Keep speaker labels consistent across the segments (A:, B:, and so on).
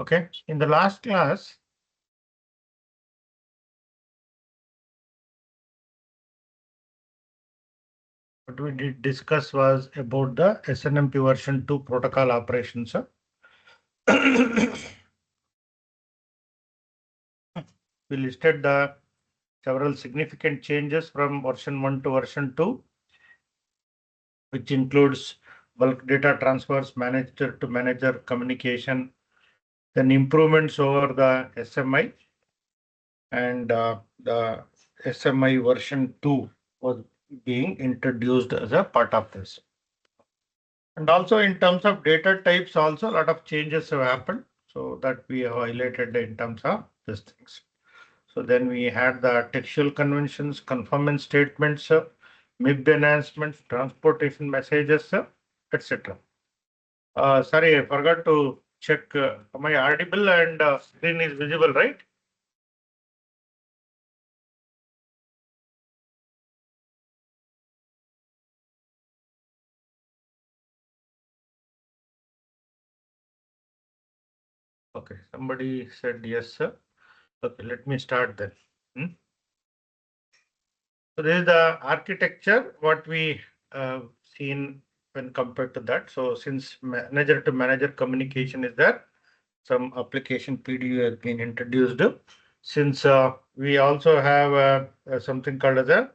A: Okay, in the last class, what we did discuss was about the SNMP version 2 protocol operations. We listed the several significant changes from version 1 to version 2, which includes bulk data transfers, manager to manager communication, then improvements over the SMI, and the SMI version 2 was being introduced as a part of this. And also in terms of data types, also a lot of changes have happened. So that we have highlighted in terms of these things. So then we had the textual conventions, conformance statements, MIB enhancements, transportation messages, etc. Sorry, I forgot to check. Am I audible and screen is visible, right? Okay, somebody said yes, sir. Okay, let me start then. So this is the architecture, what we seen when compared to that. So since manager to manager communication is there, some application PDU has been introduced. Since we also have something called as a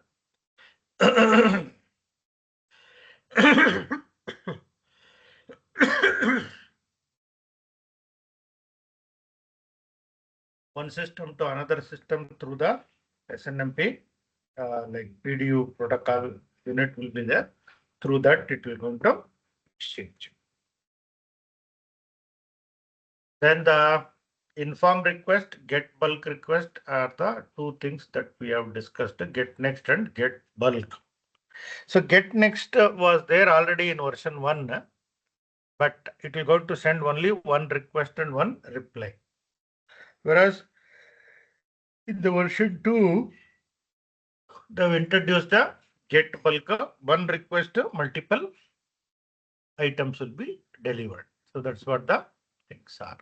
A: one system to another system through the SNMP, like PDU protocol unit will be there. Through that, it will go to exchange. Then the inform request, get bulk request are the two things that we have discussed, get next and get bulk. So get next was there already in version 1, but it will go to send only one request and one reply. Whereas in the version 2, they've introduced the get bulk, one request, multiple items will be delivered. So that's what the things are.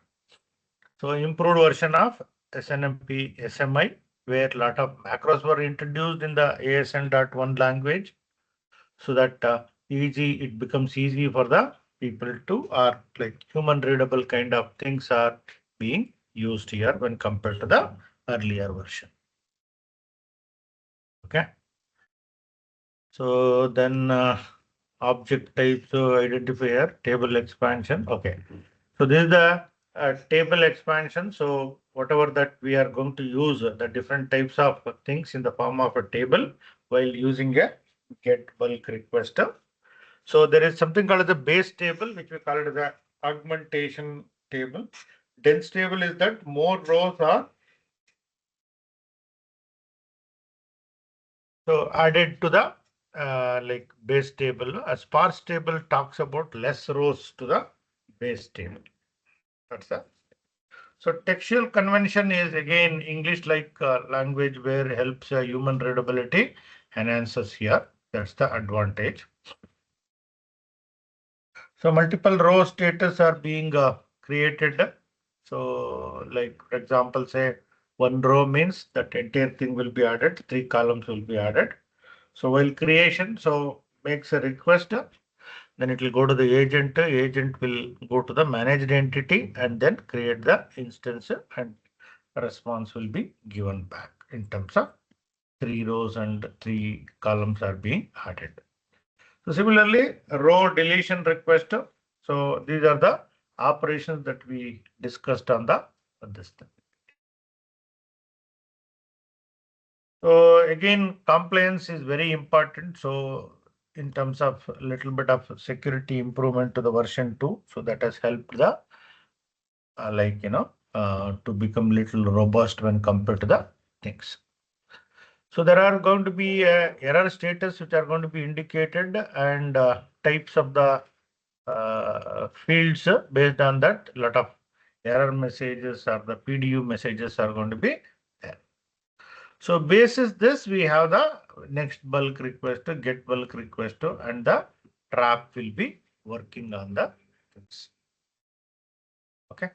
A: So improved version of SNMP SMI, where a lot of macros were introduced in the ASN.1 language, so that it becomes easy for the people to, or like human readable kind of things are being used here when compared to the earlier version. Okay. So then object types identifier, table expansion. Okay. So this is the table expansion. So whatever that we are going to use, the different types of things in the form of a table while using a get bulk request. So there is something called the base table, which we call it the augmentation table. Dense table is that more rows are so added to the like base table. A sparse table talks about less rows to the base table. That's the so textual convention is again English like language where helps human readability enhances here. That's the advantage. So multiple row status are being created. So like for example, say one row means that entire thing will be added, 3 columns will be added. So while creation, so makes a request, then it will go to the agent. Agent will go to the managed entity and then create the instance and response will be given back in terms of 3 rows and 3 columns are being added. So similarly, row deletion request. So these are the operations that we discussed on this thing. So again, compliance is very important. So in terms of a little bit of security improvement to the version 2, so that has helped the to become little robust when compared to the things. So there are going to be error status which are going to be indicated and types of the fields based on that. A lot of error messages or the PDU messages are going to be there. So basis this, we have the next bulk request, get bulk request, and the trap will be working on the things. Okay.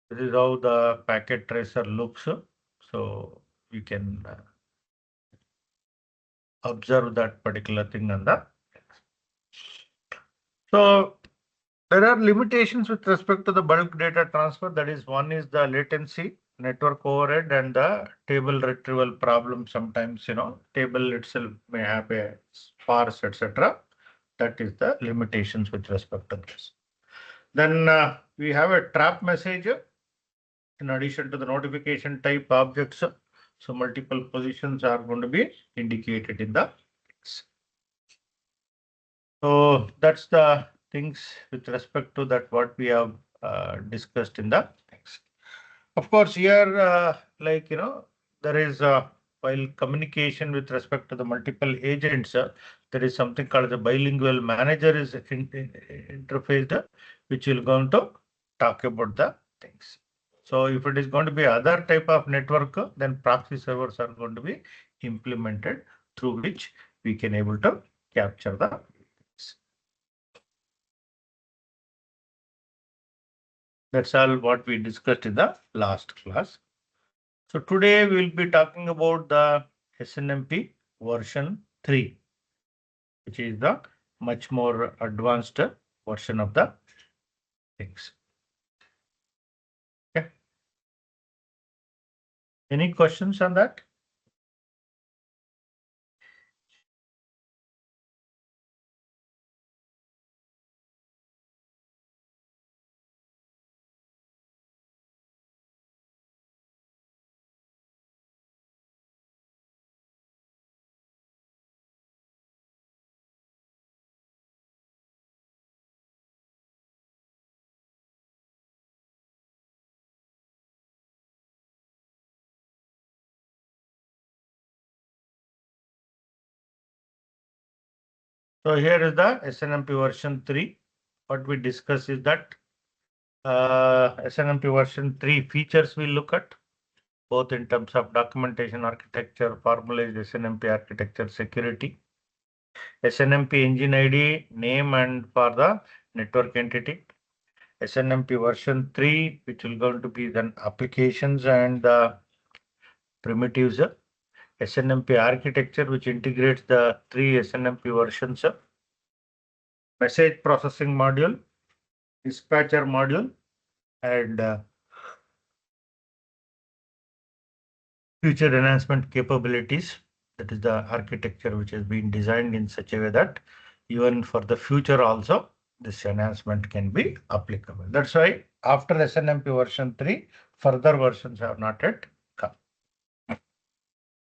A: This is how the packet tracer looks. So we can observe that particular thing on the. So there are limitations with respect to the bulk data transfer. That is, one is the latency, network overhead, and the table retrieval problem. Sometimes, table itself may have a sparse, etc. That is the limitations with respect to this. Then we have a trap message in addition to the notification type objects. So multiple positions are going to be indicated in the. So that's the things with respect to that what we have discussed in the things. Of course, here, there is while communication with respect to the multiple agents, there is something called the bilingual manager is interfaced, which will going to talk about the things. So if it is going to be other type of network, then proxy servers are going to be implemented through which we can able to capture the things. That's all what we discussed in the last class. So today we will be talking about the SNMP version 3, which is the much more advanced version of the things. Okay. Any questions on that? So here is the SNMP version 3. What we discuss is that SNMP version 3 features we look at, both in terms of documentation architecture, formalized SNMP architecture, security, SNMP engine ID, name and for the network entity, SNMP version 3, which will going to be then applications and primitives, SNMP architecture, which integrates the 3 SNMP versions, message processing module, dispatcher module, and future enhancement capabilities. That is the architecture which has been designed in such a way that even for the future also, this enhancement can be applicable. That's why after SNMP version 3, further versions have not yet come.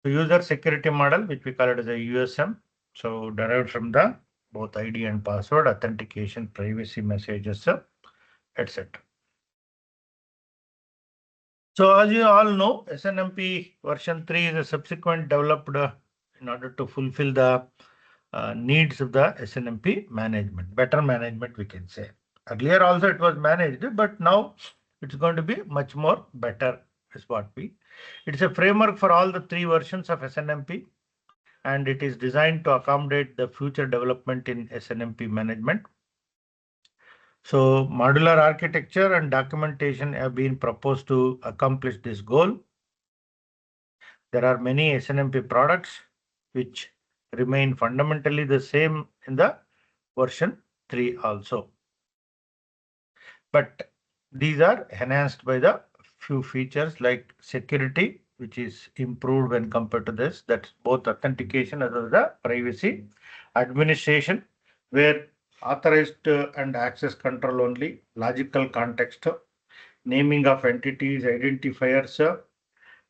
A: The user security model, which we call it as a USM, so derived from the both ID and password, authentication, privacy messages, etc. So as you all know, SNMP version 3 is a subsequent developed in order to fulfill the needs of the SNMP management, better management we can say. Earlier also it was managed, but now it's going to be much more better is what we. It's a framework for all the 3 versions of SNMP, and it is designed to accommodate the future development in SNMP management. So modular architecture and documentation have been proposed to accomplish this goal. There are many SNMP products which remain fundamentally the same in the version 3 also. But these are enhanced by the few features like security, which is improved when compared to this. That's both authentication as well as the privacy, administration, where authorized and access control only, logical context, naming of entities, identifiers,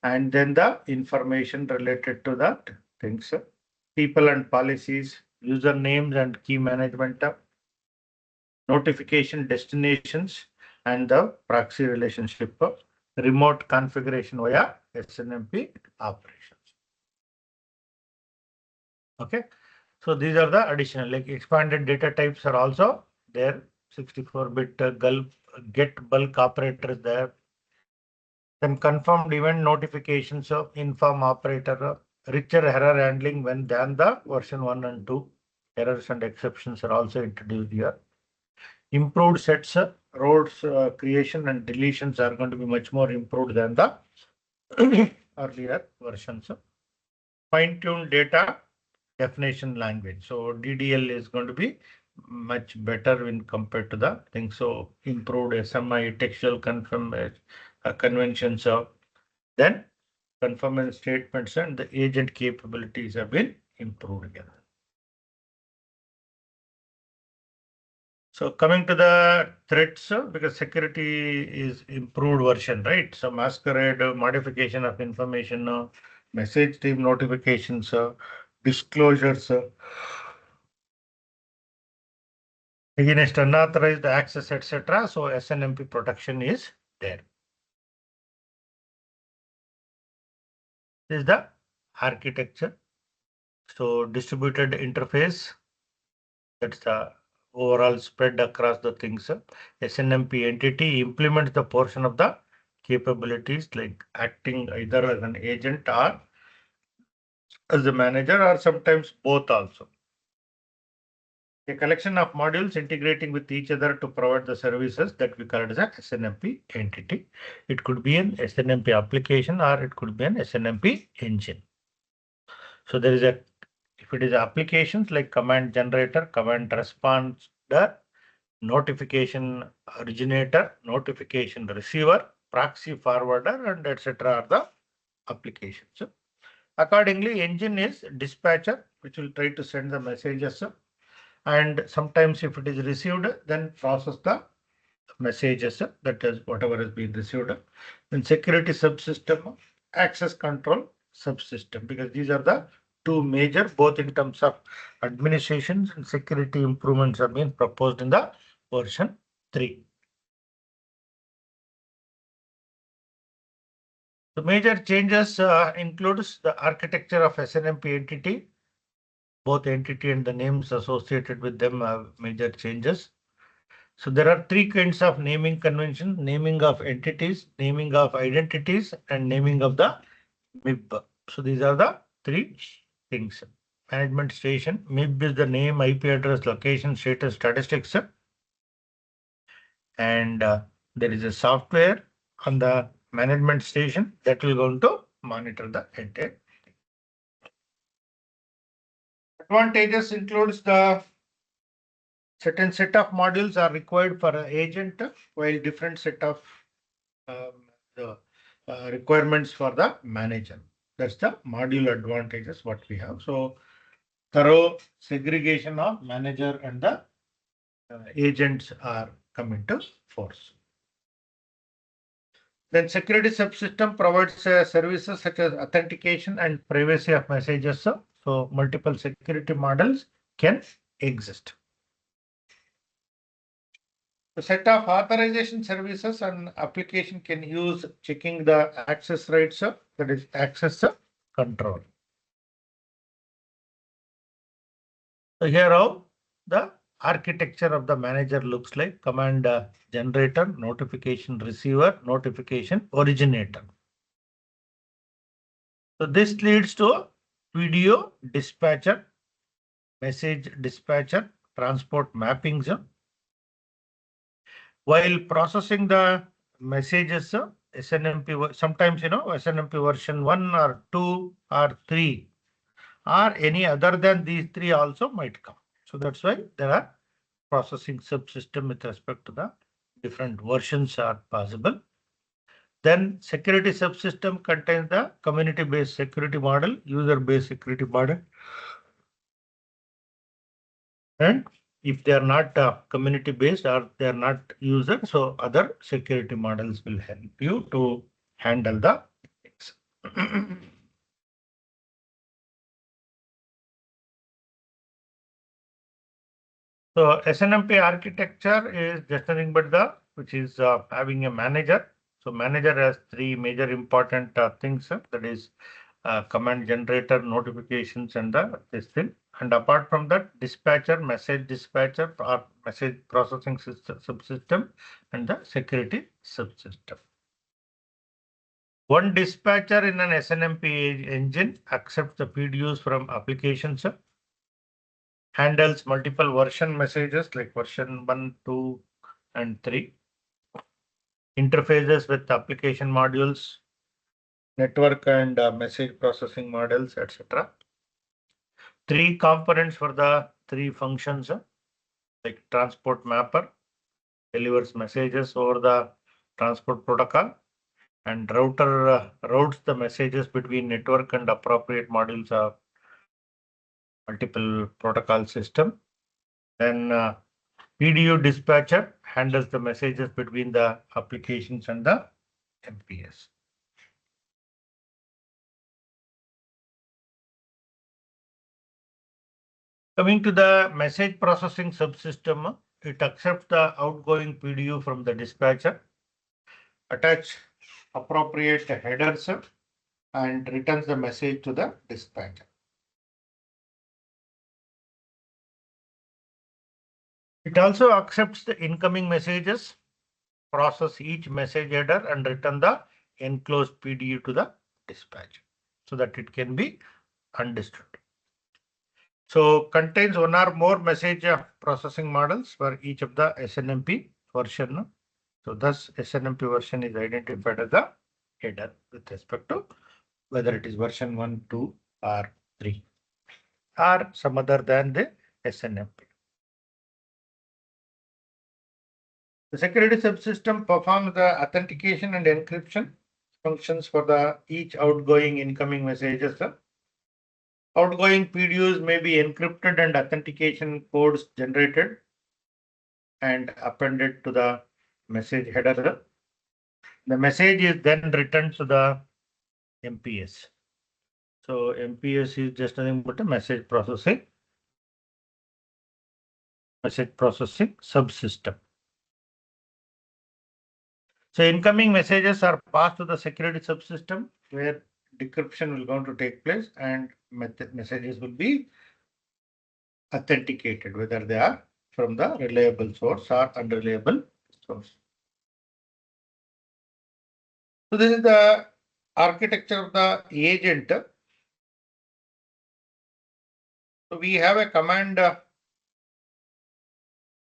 A: and then the information related to that things, people and policies, usernames and key management, notification destinations, and the proxy relationship, remote configuration via SNMP operations. Okay, so these are the additional, like expanded data types are also there. 64-bit get bulk operator is there. Then confirmed event notifications of inform operator, richer error handling when than the version 1 and 2. Errors and exceptions are also introduced here. Improved sets roads creation and deletions are going to be much more improved than the earlier versions. Fine-tuned data definition language. So DDL is going to be much better when compared to the thing. So improved SMI textual conventions. Then conformance statements and the agent capabilities have been improved again. So coming to the threats, because security is improved version, right? So masquerade, modification of information, message stream notifications, disclosures against unauthorized access, etc. So SNMP protection is there. This is the architecture. So distributed interface, that's the overall spread across the things. SNMP entity implements the portion of the capabilities like acting either as an agent or as a manager or sometimes both also. A collection of modules integrating with each other to provide the services that we call it as a SNMP entity. It could be an SNMP application or it could be an SNMP engine. So there is a, if it is applications like command generator, command responder, notification originator, notification receiver, proxy forwarder, and etc. are the applications. Accordingly, engine is dispatcher, which will try to send the messages, and sometimes if it is received, then process the messages, that is whatever has been received. Then security subsystem, access control subsystem, because these are the two major, both in terms of administrations and security improvements are being proposed in the version 3. The major changes includes the architecture of SNMP entity. Both entity and the names associated with them have major changes. So there are three kinds of naming convention: naming of entities, naming of identities, and naming of the MIB. So these are the three things. Management station, MIB is the name, IP address, location, status, statistics. And there is a software on the management station that will going to monitor the entire. Advantages includes the certain set of modules are required for an agent, while different set of the requirements for the manager. That's the module advantages what we have. So thorough segregation of manager and the agents are coming to force. Then security subsystem provides services such as authentication and privacy of messages. So multiple security models can exist. The set of authorization services and application can use checking the access rights, that is access control. So here how the architecture of the manager looks like: command generator, notification receiver, notification originator. So this leads to video dispatcher, message dispatcher, transport mappings. While processing the messages, SNMP, sometimes, SNMP version 1 or 2 or 3 or any other than these three also might come. So that's why there are processing subsystem with respect to the different versions are possible. Then security subsystem contains the community-based security model, user-based security model. And if they are not community based or they are not user, so other security models will help you to handle the things. So SNMP architecture is just nothing but which is having a manager. So manager has three major important things, that is command generator, notifications, and this thing. And apart from that, dispatcher, message dispatcher, or message processing system, subsystem, and the security subsystem. One dispatcher in an SNMP engine accepts the PDUs from applications, handles multiple version messages like version 1, 2, and 3. interfaces with application modules, network and message processing models, etc. Three components for the three functions, like transport mapper delivers messages over the transport protocol, and router routes the messages between network and appropriate modules of multiple protocol system. Then PDU dispatcher handles the messages between the applications and the MPS. Coming to the message processing subsystem, it accepts the outgoing PDU from the dispatcher, attach appropriate headers, and returns the message to the dispatcher. It also accepts the incoming messages, process each message header, and return the enclosed PDU to the dispatcher so that it can be understood. So contains one or more message processing models for each of the SNMP version. So thus SNMP version is identified as a header with respect to whether it is version 1, 2, or 3, or some other than the SNMP. The security subsystem performs the authentication and encryption functions for the each outgoing incoming messages. Outgoing PDUs may be encrypted and authentication codes generated and appended to the message header. The message is then returned to the MPS. So MPS is just nothing but a message processing subsystem. So incoming messages are passed to the security subsystem where decryption will going to take place and messages will be authenticated, whether they are from the reliable source or unreliable source. So this is the architecture of the agent. So we have a command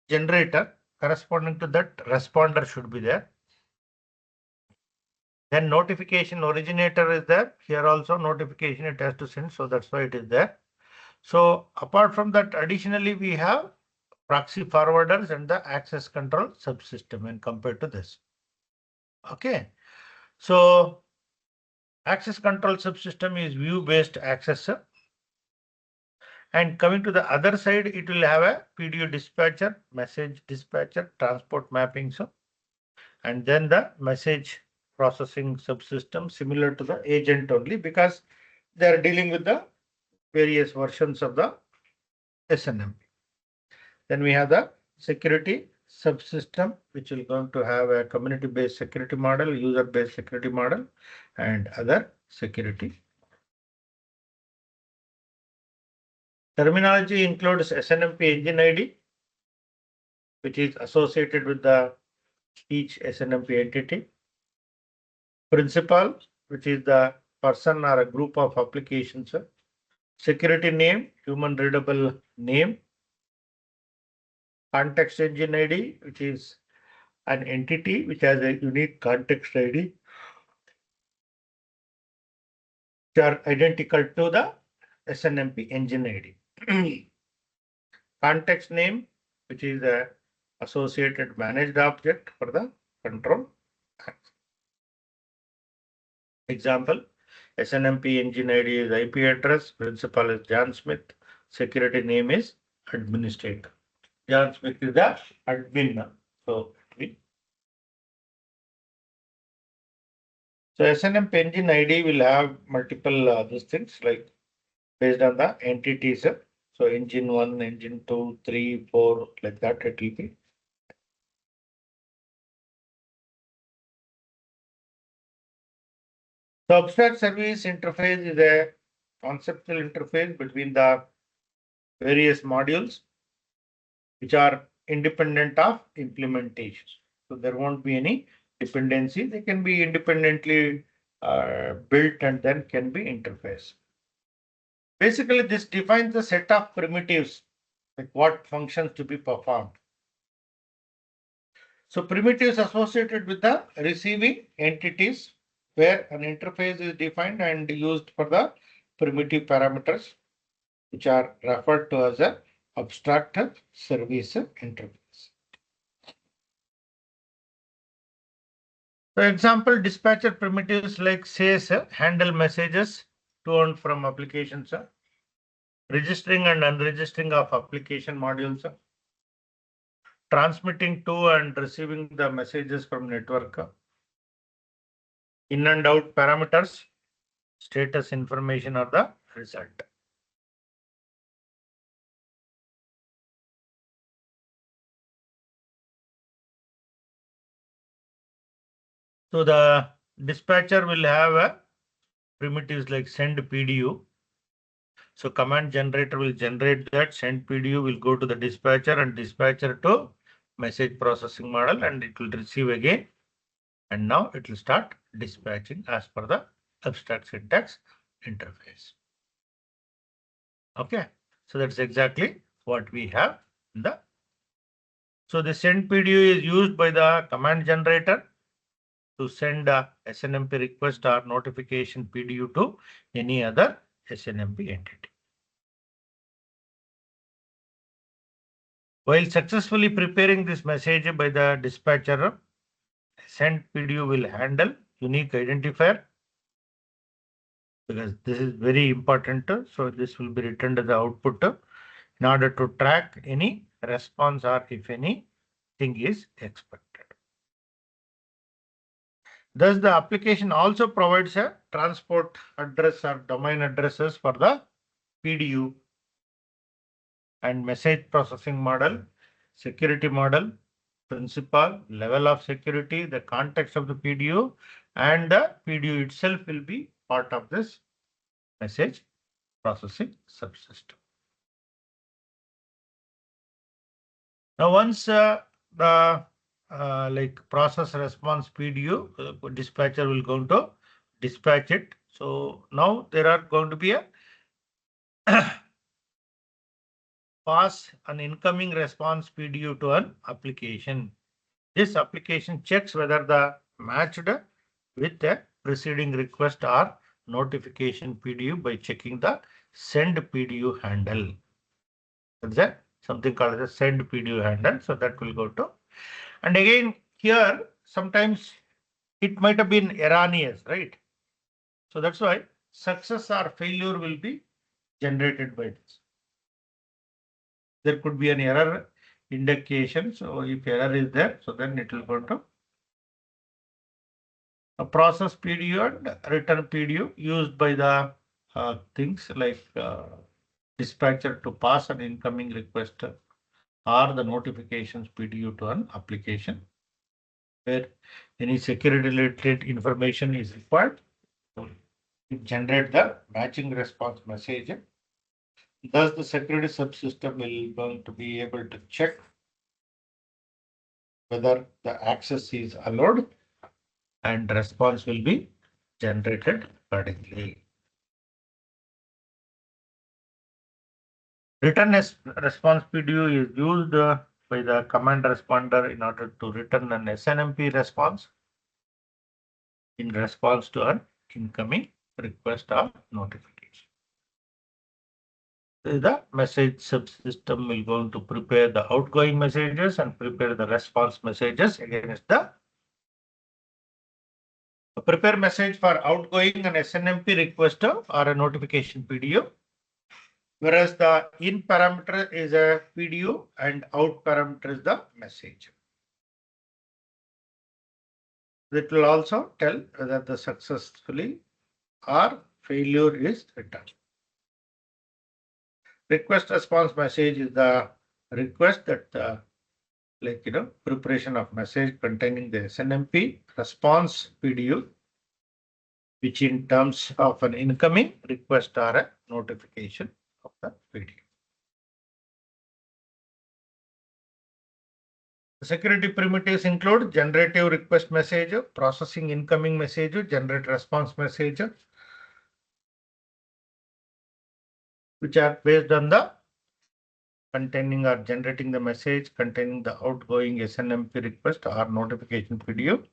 A: generator corresponding to that responder should be there. Then notification originator is there. Here also notification it has to send. So that's why it is there. So apart from that, additionally, we have proxy forwarders and the access control subsystem when compared to this. Okay. So access control subsystem is view-based accessor. And coming to the other side, it will have a PDU dispatcher, message dispatcher, transport mapping. So, and then the message processing subsystem similar to the agent only because they are dealing with the various versions of the SNMP. Then we have the security subsystem, which will going to have a community-based security model, user-based security model, and other security. Terminology includes SNMP engine ID, which is associated with the each SNMP entity. Principal, which is the person or a group of applications. Security name, human readable name. Context engine ID, which is an entity which has a unique context ID, which are identical to the SNMP engine ID. Context name, which is a associated managed object for the control. Example, SNMP engine ID is IP address, principal is John Smith, security name is administrator. John Smith is the admin. So SNMP engine ID will have multiple these things like based on the entities. So engine 1, engine 2, 3, 4, like that it will be. The abstract service interface is a conceptual interface between the various modules which are independent of implementation. So there won't be any dependency. They can be independently built and then can be interfaced. Basically, this defines the set of primitives, like what functions to be performed. So primitives associated with the receiving entities where an interface is defined and used for the primitive parameters, which are referred to as a abstract service interface. For example, dispatcher primitives like says handle messages to and from applications, registering and unregistering of application modules, transmitting to and receiving the messages from network, in and out parameters, status information or the result. So the dispatcher will have a primitives like send PDU. So command generator will generate that, send PDU will go to the dispatcher and dispatcher to message processing model, and it will receive again. And now it will start dispatching as per the abstract syntax interface. Okay, so that's exactly what we have in the. So the send PDU is used by the command generator to send a SNMP request or notification PDU to any other SNMP entity. While successfully preparing this message by the dispatcher, send PDU will handle unique identifier, because this is very important. So this will be returned as the output in order to track any response or if anything is expected. Thus, the application also provides a transport address or domain addresses for the PDU and message processing model, security model, principal, level of security, the context of the PDU, and the PDU itself will be part of this message processing subsystem. Now, once the like process response PDU, dispatcher will go to dispatch it. So now there are going to be a pass an incoming response PDU to an application. This application checks whether the matched with a preceding request or notification PDU by checking the send PDU handle. That's something called as a send PDU handle. So that will go to, and again here sometimes it might have been erroneous, right? So that's why success or failure will be generated by this. There could be an error indication. So if error is there, so then it will go to a process PDU and return PDU used by the things like dispatcher to pass an incoming request or the notifications PDU to an application where any security related information is required. It generate the matching response message. Thus, the security subsystem will going to be able to check whether the access is allowed and response will be generated accordingly. Return response PDU is used by the command responder in order to return an SNMP response in response to an incoming request or notification. The message subsystem will go to prepare the outgoing messages and prepare the response messages against the prepare message for outgoing an SNMP request or a notification PDU, whereas the in parameter is a PDU and out parameter is the message. That will also tell whether the successfully or failure is returned. Request response message is the request that preparation of message containing the SNMP response PDU, which in terms of an incoming request or a notification of the PDU. The security primitives include generative request message, processing incoming message, generate response message, which are based on the containing or generating the message containing the outgoing SNMP request or notification PDU.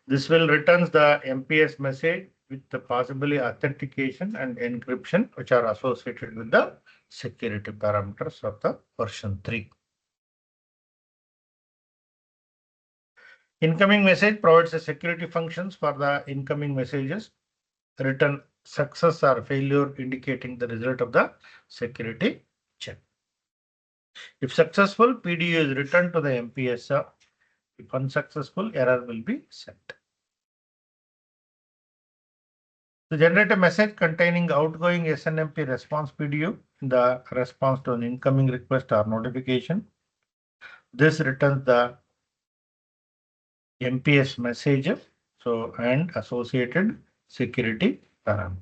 A: This will returns the MPS message with the possibly authentication and encryption, which are associated with the security parameters of the version 3. Incoming message provides the security functions for the incoming messages. Return success or failure indicating the result of the security check. If successful, PDU is returned to the MPS. If unsuccessful, error will be sent. To generate a message containing outgoing SNMP response PDU in the response to an incoming request or notification, this returns the MPS message and associated security parameters.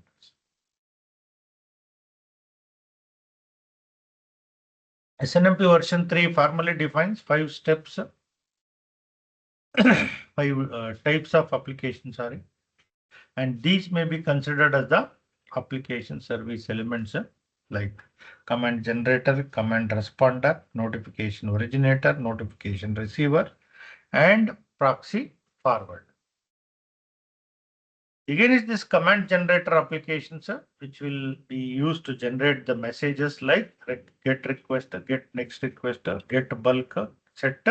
A: SNMP version 3 formally defines 5 steps, 5 types of applications, and these may be considered as the application service elements like command generator, command responder, notification originator, notification receiver, and proxy forward. Again, is this command generator applications which will be used to generate the messages like get request, get next request, get bulk, set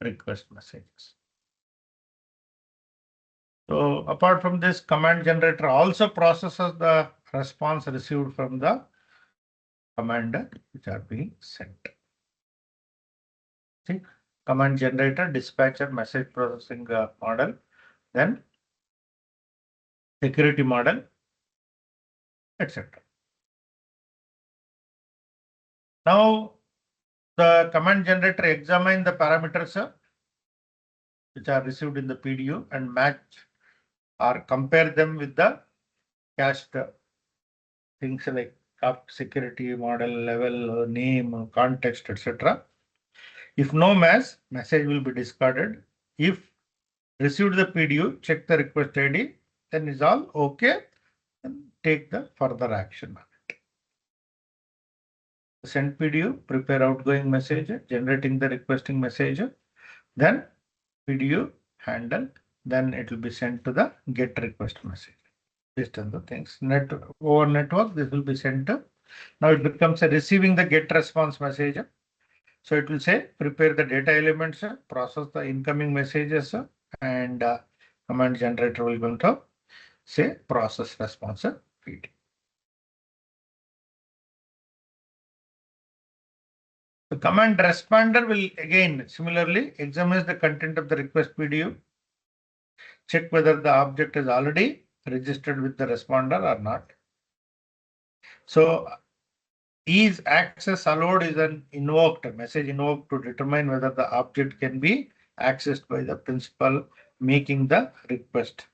A: request messages. So apart from this, command generator also processes the response received from the command which are being sent. See, command generator, dispatcher, message processing model, then security model, etc. Now, the command generator examine the parameters which are received in the PDU and match or compare them with the cached things like security model, level, name, context, etc. If no match, message will be discarded. If received the PDU, check the request ID, then is all okay and take the further action on it. Send PDU, prepare outgoing message, generating the requesting message, then PDU handle, then it will be sent to the get request message. Based on the things. Over network, this will be sent to. Now it becomes a receiving the get response message. So it will say prepare the data elements, process the incoming messages, and command generator will going to say process response feed. The command responder will again similarly examine the content of the request PDU, check whether the object is already registered with the responder or not. So is access allowed is an invoked message invoked to determine whether the object can be accessed by the principal making the request.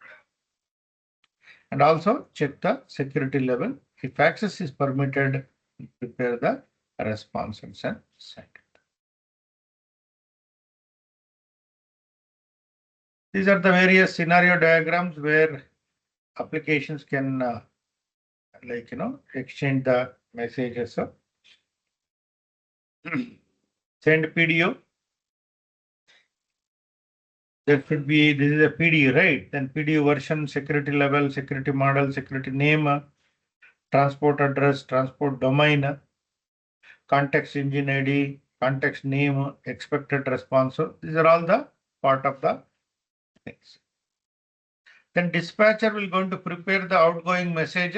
A: And also check the security level. If access is permitted, prepare the response and send it. These are the various scenario diagrams where applications can exchange the messages. Send PDU. There should be, this is a PDU, right? Then PDU version, security level, security model, security name, transport address, transport domain, context engine ID, context name, expected response. So these are all the part of the things. Then dispatcher will going to prepare the outgoing message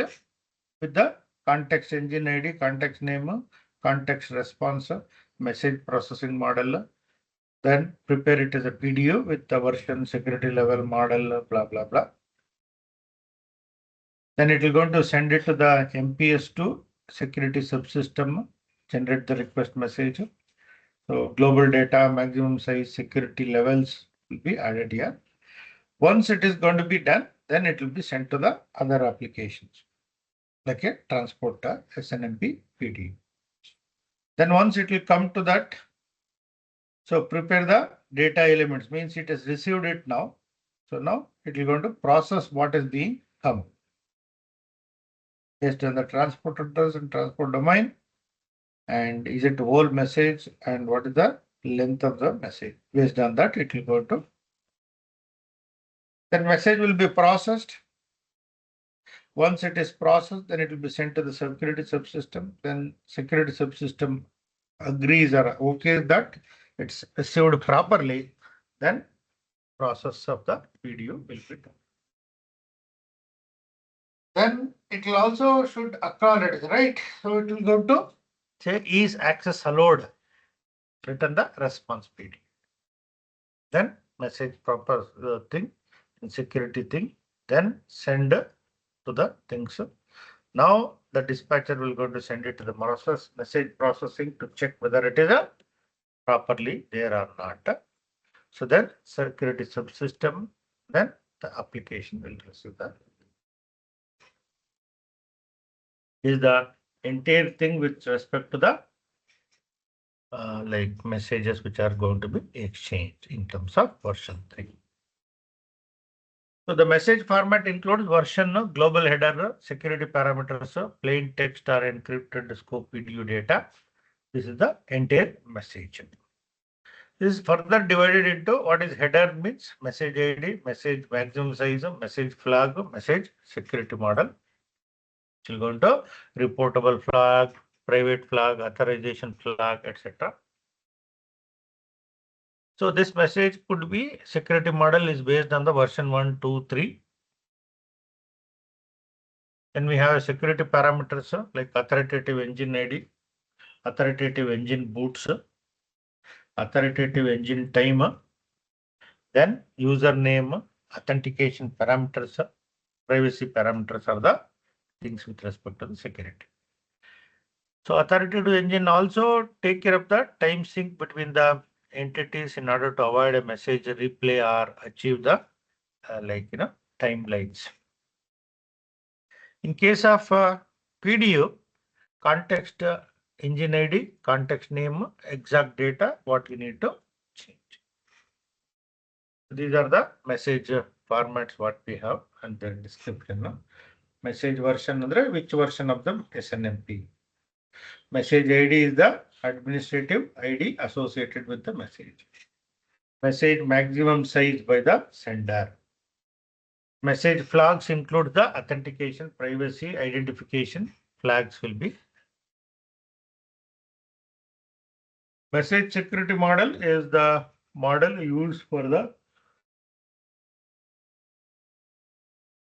A: with the context engine ID, context name, context response, message processing model. Then prepare it as a PDU with the version, security level, model, blah, blah, blah. Then it will going to send it to the MPS2 security subsystem, generate the request message. So global data, maximum size, security levels will be added here. Once it is going to be done, then it will be sent to the other applications, like a transport SNMP PDU. Then once it will come to that, so prepare the data elements, means it has received it now. So now it will going to process what is being come. Based on the transport address and transport domain, and is it whole message, and what is the length of the message. Based on that, it will go to. Then message will be processed. Once it is processed, then it will be sent to the security subsystem. Then security subsystem agrees or okay that it's received properly. Then process of the video will be done. Then it will also should acknowledge, right? So it will go to say is access allowed, return the response PD. Then message proper thing and security thing, then send to the things. Now the dispatcher will go to send it to the message processing to check whether it is properly there or not. So then security subsystem, then the application will receive that. Is the entire thing with respect to the like messages which are going to be exchanged in terms of version 3. So the message format includes version, global header, security parameters, plain text or encrypted scope video data. This is the entire message. This is further divided into what is header means message ID, message maximum size, message flag, message security model. It will go into reportable flag, private flag, authorization flag, etc. So this message could be security model is based on the version 1, 2, 3. Then we have security parameters like authoritative engine ID, authoritative engine boots, authoritative engine time, then username, authentication parameters, privacy parameters are the things with respect to the security. So authoritative engine also take care of the time sync between the entities in order to avoid a message replay or achieve the timelines. In case of PDU, context engine ID, context name, exact data, what you need to change. These are the message formats what we have and the description. Message version andre which version of the SNMP. Message ID is the administrative ID associated with the message. Message maximum size by the sender. Message flags include the authentication, privacy, identification. Flags will be. Message security model is the model used for the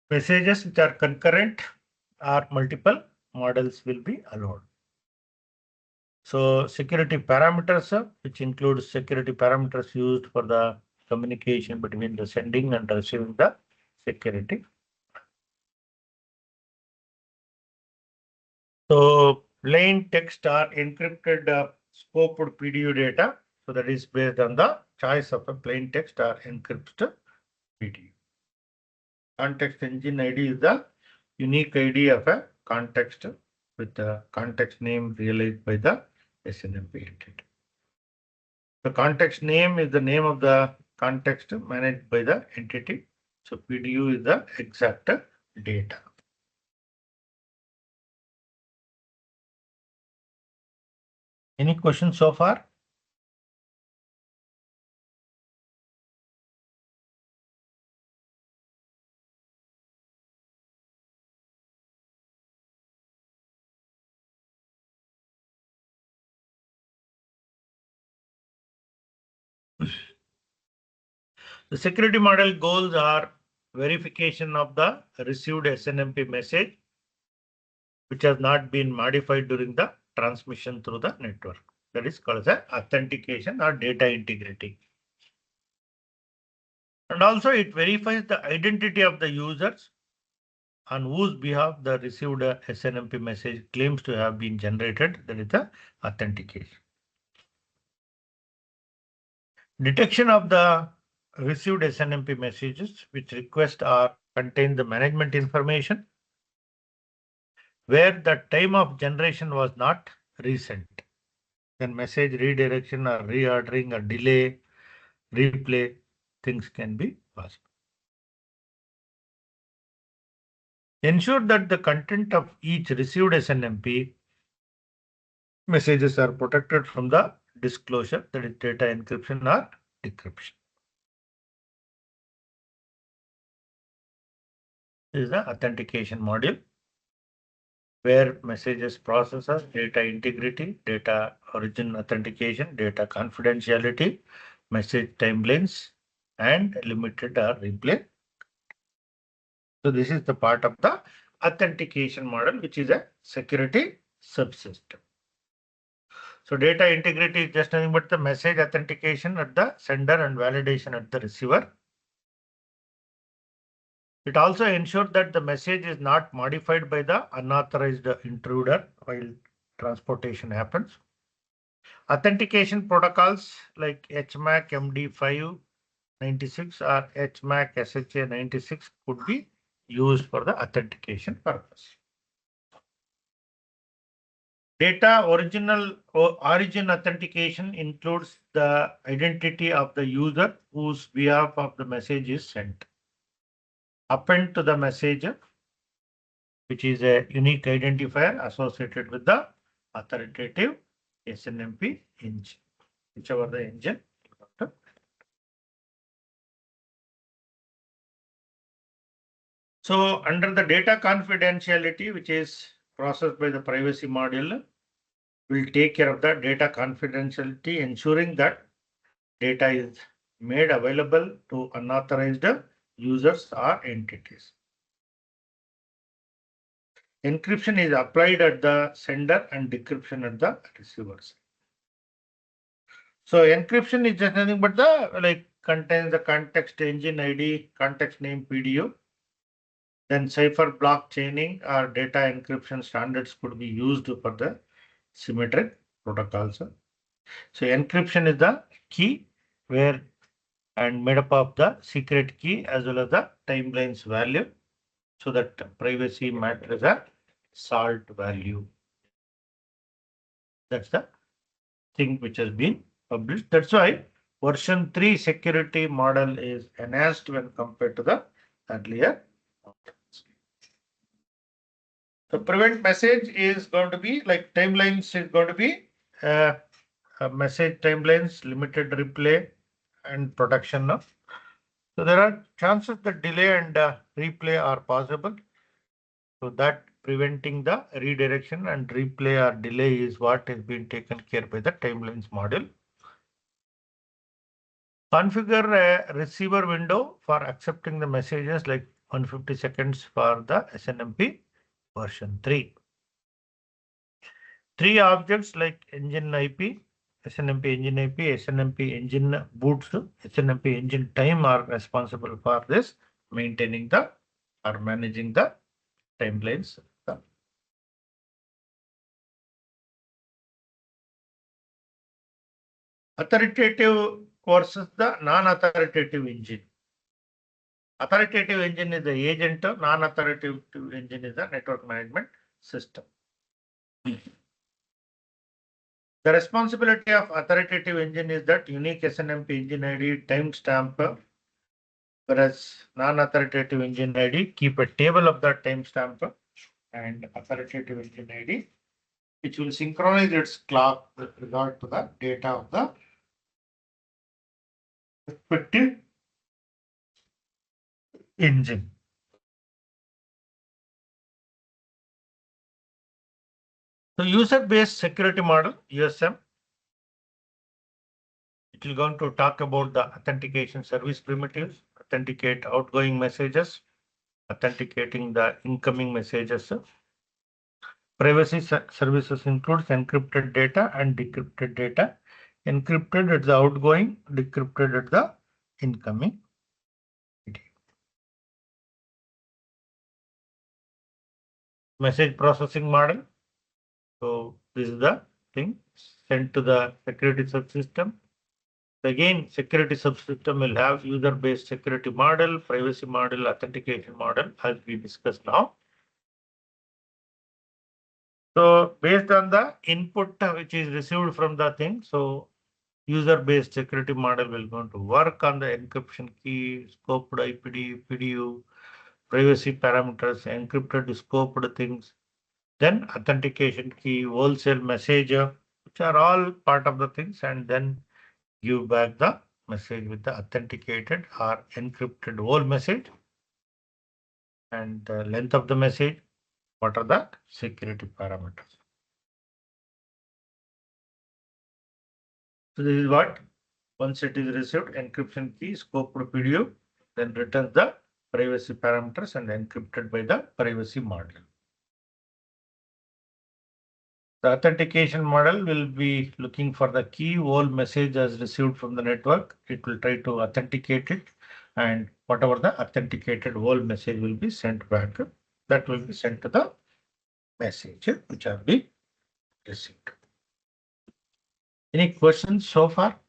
A: messages which are concurrent or multiple models will be allowed. So security parameters, which includes security parameters used for the communication between the sending and receiving the security. So plain text or encrypted scoped PDU data. So that is based on the choice of a plain text or encrypted PDU. Context engine ID is the unique ID of a context with the context name realized by the SNMP entity. The context name is the name of the context managed by the entity. So PDU is the exact data. Any questions so far? The security model goals are verification of the received SNMP message, which has not been modified during the transmission through the network. That is called as authentication or data integrity. And also it verifies the identity of the users on whose behalf the received SNMP message claims to have been generated. That is the authentication. Detection of the received SNMP messages which request or contain the management information where the time of generation was not recent. Then message redirection or reordering or delay, replay, things can be possible. Ensure that the content of each received SNMP messages are protected from the disclosure, that is data encryption or decryption. This is the authentication module, where messages processor, data integrity, data origin authentication, data confidentiality, message timelines, and limited or replay. So this is the part of the authentication model, which is a security subsystem. So data integrity is just nothing but the message authentication at the sender and validation at the receiver. It also ensures that the message is not modified by the unauthorized intruder while transportation happens. Authentication protocols like HMAC MD5 96 or HMAC SHA 96 could be used for the authentication purpose. Data origin authentication includes the identity of the user whose behalf of the message is sent. Append to the message, which is a unique identifier associated with the authoritative SNMP engine, whichever the engine. So under the data confidentiality, which is processed by the privacy module, will take care of the data confidentiality, ensuring that data is made available to unauthorized users or entities. Encryption is applied at the sender and decryption at the receivers. So encryption is just nothing but the contains the context engine ID, context name PDU. Then cipher block chaining or data encryption standards could be used for the symmetric protocols. So encryption is the key where and made up of the secret key as well as the timelines value, so that privacy matters a salt value. That's the thing which has been published. That's why version 3 security model is enhanced when compared to the earlier. So prevent message is going to be like timelines is going to be message timelines, limited replay, and protection. So there are chances that delay and replay are possible. So that preventing the redirection and replay or delay is what has been taken care by the timelines module. Configure a receiver window for accepting the messages like 150 seconds for the SNMP version 3. 3 objects like engine IP, SNMP engine IP, SNMP engine boots, SNMP engine time are responsible for this maintaining the or managing the timelines. Authoritative versus the non-authoritative engine. Authoritative engine is the agent, non-authoritative engine is the network management system. The responsibility of authoritative engine is that unique SNMP engine ID timestamp, whereas non-authoritative engine ID keep a table of that timestamp, and authoritative engine ID which will synchronize its clock with regard to the data of the respective engine. So user-based security model, USM, it will going to talk about the authentication service primitives, authenticate outgoing messages, authenticating the incoming messages. Privacy services includes encrypted data and decrypted data. Encrypted at the outgoing, decrypted at the incoming. Message processing model. So this is the thing sent to the security subsystem. Again, security subsystem will have user-based security model, privacy model, authentication model, as we discussed now. So based on the input which is received from the thing, so user-based security model will going to work on the encryption key, scoped IPD, PDU, privacy parameters, encrypted scoped things, then authentication key, wholesale message, which are all part of the things, and then give back the message with the authenticated or encrypted whole message and the length of the message. What are the security parameters? So this is what, once it is received, encryption key scoped PDF, then returns the privacy parameters and encrypted by the privacy model. The authentication model will be looking for the key whole message as received from the network. It will try to authenticate it, and whatever the authenticated whole message will be sent back. That will be sent to the message which have been received. Any questions so far?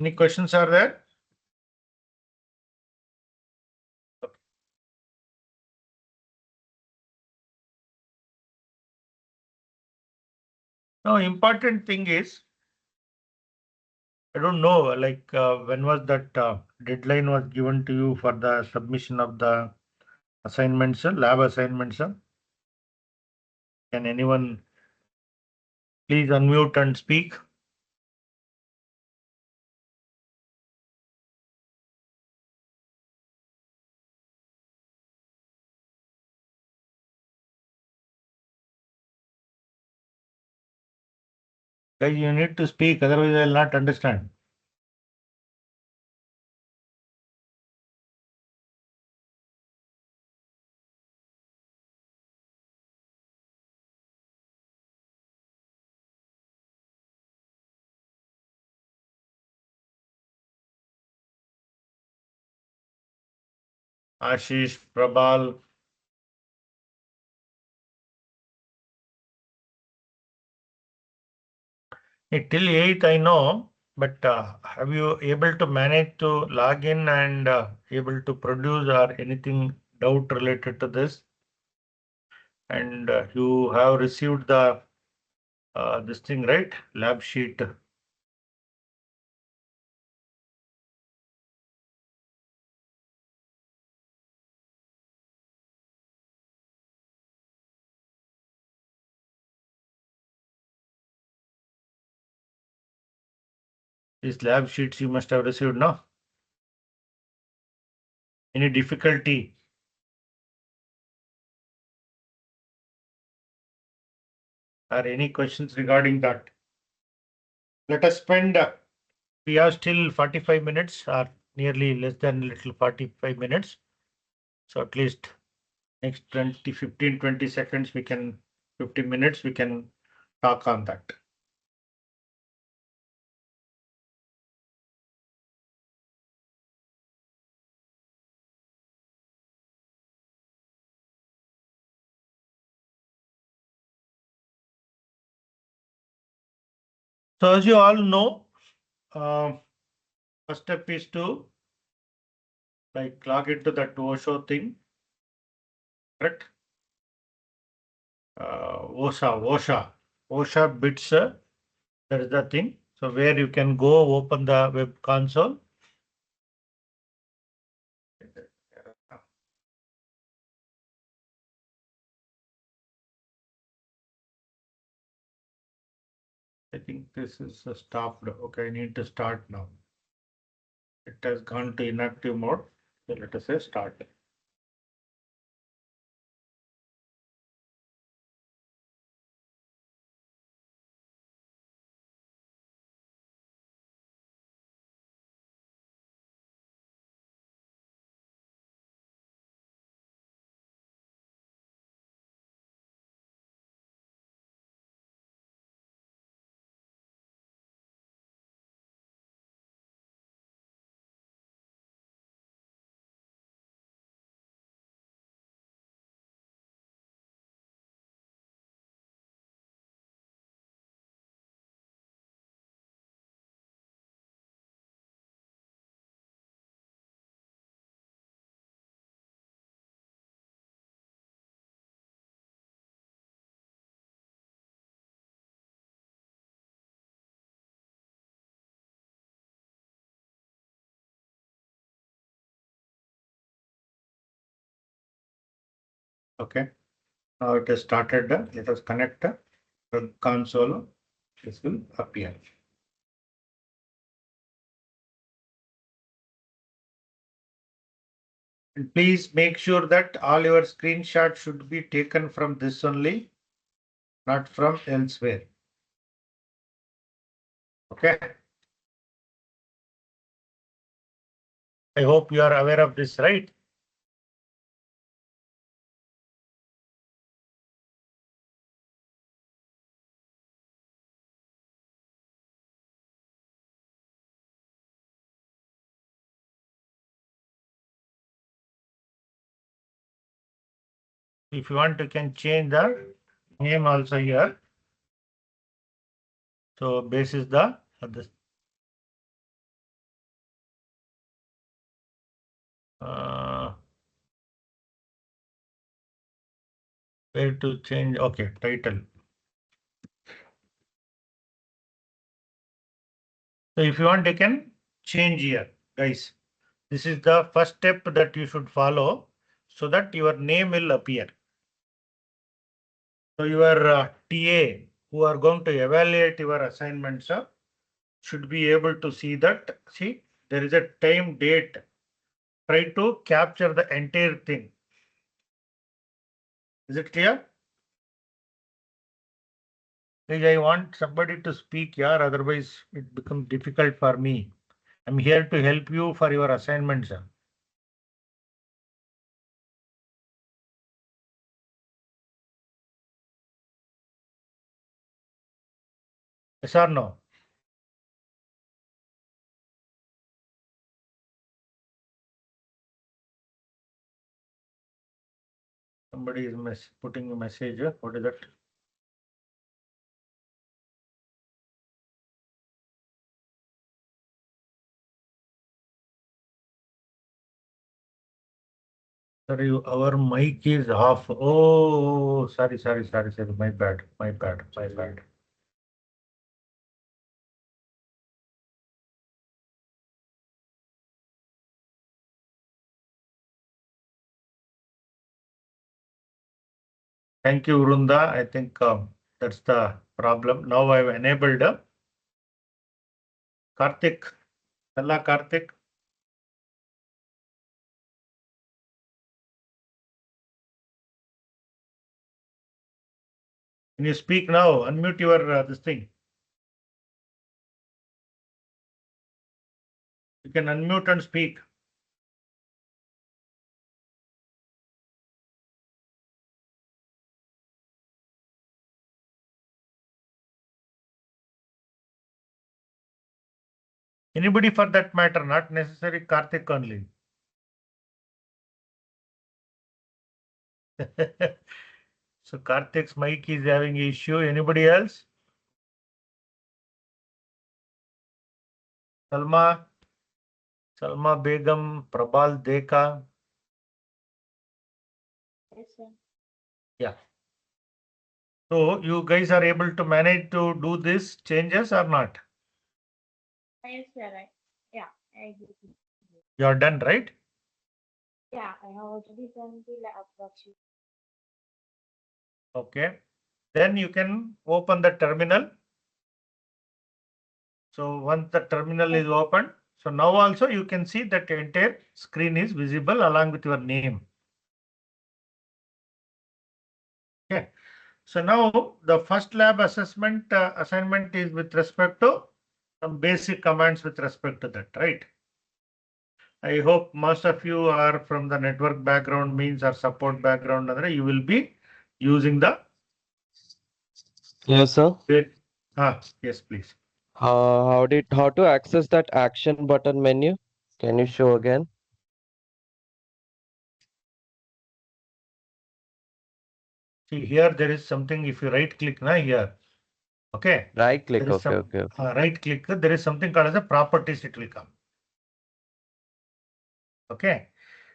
A: Any questions are there? No, important thing is, I don't know, like when was that deadline was given to you for the submission of the assignments, lab assignments? Can anyone please unmute and speak? Guys, you need to speak, otherwise I will not understand. Ashish, Prabal, till 8th I know, but have you able to manage to log in and able to produce or anything doubt related to this? And you have received the this thing, right? Lab sheet. These lab sheets you must have received, no? Any difficulty or any questions regarding that? Let us spend, we have still 45 minutes or nearly less than little 45 minutes. So at least next 20, 15, 20 seconds, we can, 15 minutes, we can talk on that. So as you all know, first step is to like log into that OSHO thing, correct? OSHA bits, that is the thing. So where you can go open the web console. I think this is stopped. Okay, I need to start now. It has gone to inactive mode. So let us say start. Okay. Now it has started. Let us connect the console. This will appear. And please make sure that all your screenshots should be taken from this only, not from elsewhere. Okay. I hope you are aware of this, right? If you want, you can change the name also here. So base is the this. Where to change? Okay, title. So if you want, you can change here, guys. This is the first step that you should follow so that your name will appear. So your TA who are going to evaluate your assignments should be able to see that. See, there is a time date. Try to capture the entire thing. Is it clear? Guys, I want somebody to speak here, otherwise it becomes difficult for me. I'm here to help you for your assignments. Yes or no? Somebody is putting a message. What is that? Sorry, our mic is off. Oh, sorry. My bad. Thank you, Vrunda. I think that's the problem. Now I've enabled Karthik. Hello, Karthik. Can you speak now? Unmute your this thing. You can unmute and speak. Anybody for that matter, not necessarily Karthik only. So Karthik's mic is having issue. Anybody else? Salma Begum, Prabal Deka.
B: Yes, sir.
A: Yeah. So you guys are able to manage to do these changes or not?
B: Yes, sir. Yeah, I agree.
A: You are done, right?
B: Yeah, I have already done the approximate.
A: Okay. Then you can open the terminal. So once the terminal is open, so now also you can see that the entire screen is visible along with your name. Okay. So now the first lab assessment assignment is with respect to some basic commands with respect to that, right? I hope most of you are from the network background means or support background. You will be using the.
C: Yes, sir.
A: Yes, please.
C: How to access that action button menu? Can you show again?
A: See here, there is something. If you right click now here, okay,
C: Right click.
A: there is
C: Okay,
A: some
C: okay, okay.
A: right click. There is something called as a properties. It will come. Okay,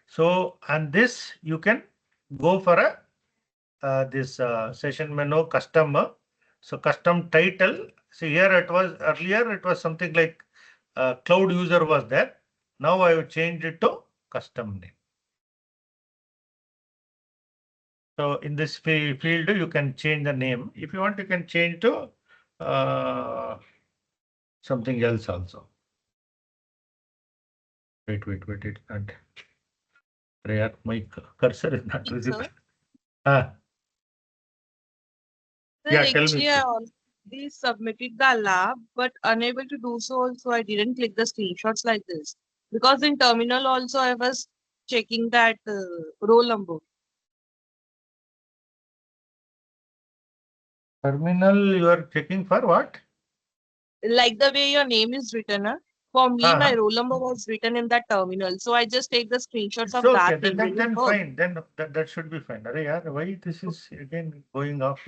A: so and this you can go for a this session menu custom. So custom title. See here it was earlier it was something like cloud user was there. Now I have changed it to custom name. So in this field, you can change the name. If you want, you can change to something else also. Wait. It's not. Prayer, my cursor is not visible.
D: Sir,
A: Ah,
D: sir,
A: yeah, tell me,
D: actually, I
A: please.
D: already submitted the lab, but unable to do so, so I didn't click the screenshots like this. Because in terminal also, I was checking that roll number.
A: Terminal, you are checking for what?
D: Like the way your name is written, for me, my
A: Ah,
D: roll number was written in that terminal. So I just take the screenshots
A: it's
D: of
A: okay.
D: that
A: Then,
D: thing.
A: then,
D: Will it
A: then
D: work?
A: fine. Then that should be fine. Arey yaar, why this is again going off?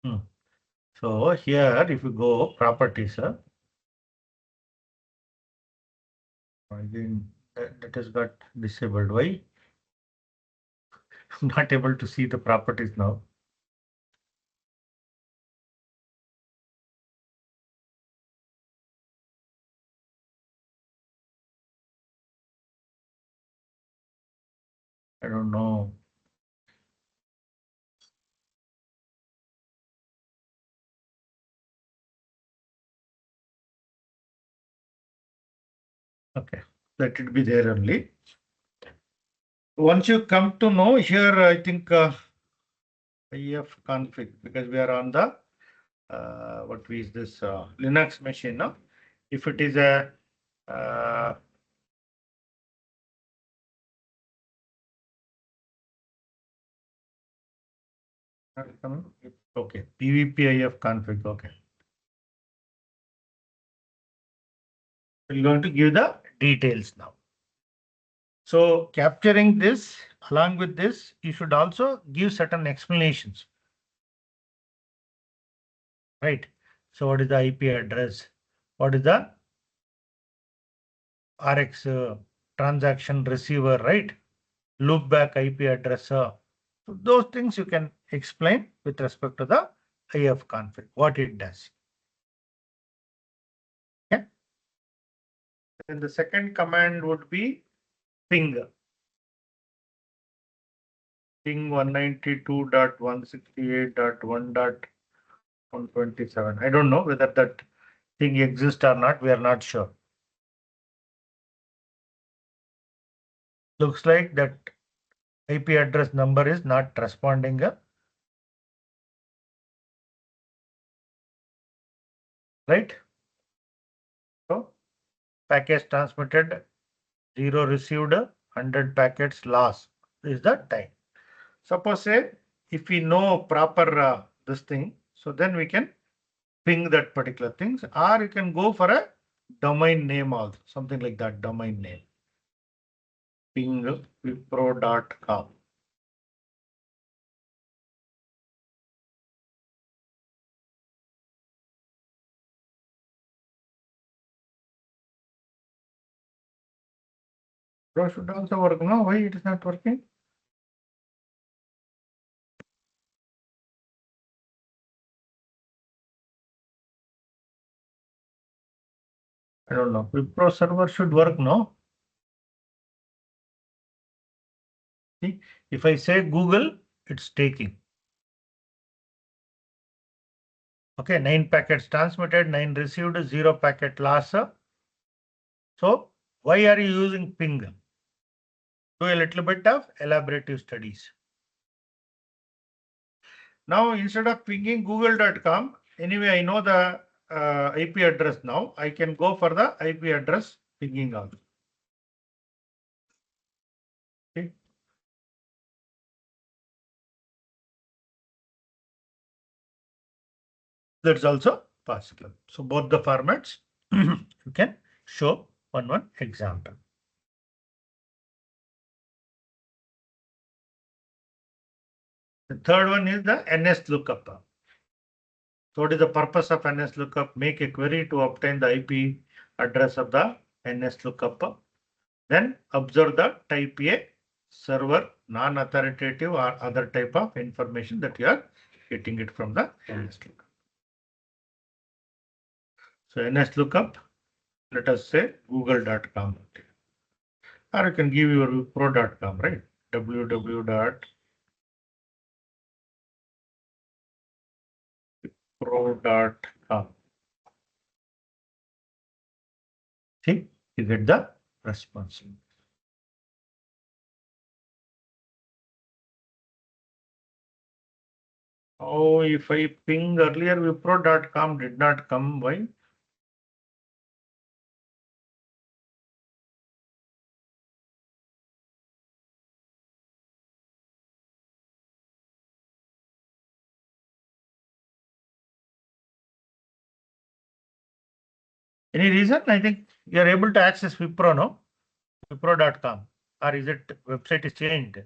A: Hmm. So here, if you go properties, again that has got disabled. Why? I'm not able to see the properties now. I don't know. Okay, let it be there only. Once you come to know here, I think IF config, because we are on the what is this Linux machine now. If it is a not coming. Okay, PVPIF config. Okay, we're going to give the details now. So capturing this, along with this, you should also give certain explanations, right? So what is the IP address? What is the RX transaction receiver, right? Loopback IP address. So those things you can explain with respect to the IF config, what it does. Okay. Then the second command would be ping. Ping 192.168.1.127. I don't know whether that thing exists or not. We are not sure. Looks like that IP address number is not responding. Right? So package transmitted, 0 received, 100 packets lost is the time. Suppose say if we know proper this thing, so then we can ping that particular things, or you can go for a domain name also, something like that, domain name. Ping wipro.com. Pro should also work. No, why it is not working? I don't know. Wipro server should work, no? See, if I say Google, it's taking. Okay, 9 packets transmitted, 9 received, 0 packet loss. So why are you using ping? Do a little bit of elaborative studies. Now instead of pinging google.com, anyway, I know the IP address now. I can go for the IP address pinging also. Okay. That's also possible. So both the formats you can show one example. The third one is the NS lookup. So what is the purpose of NS lookup? Make a query to obtain the IP address of the NS lookup. Then observe the type A server, non-authoritative or other type of information that you are getting it from the NS lookup. So NS lookup, let us say google.com. Or you can give your pro.com, right? www.pro.com. See, you get the response. Oh, if I ping earlier, wipro.com did not come. Why? Any reason? I think you are able to access Wipro, no? Wipro.com. Or is it website is changed?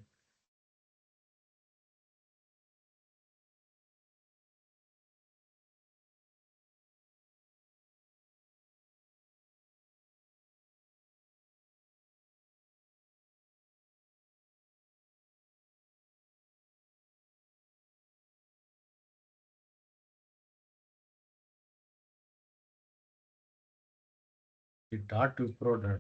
A: .wipro.com.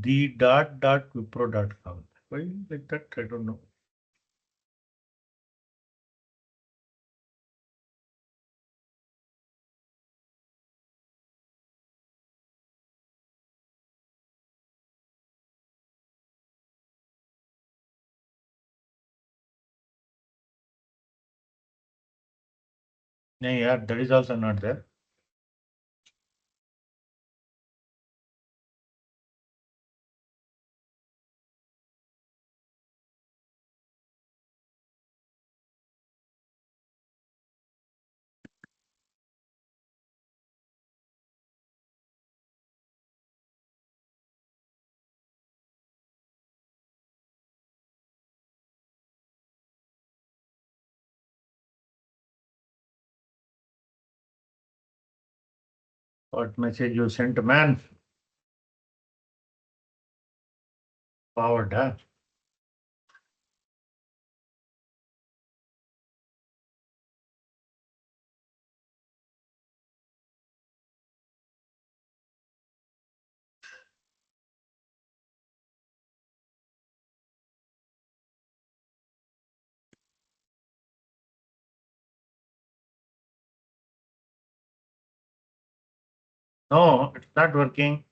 A: The .wipro.com. Why like that? I don't know. Yeah, that is also not there. What message you sent, man? Forward, huh? No, it's not working.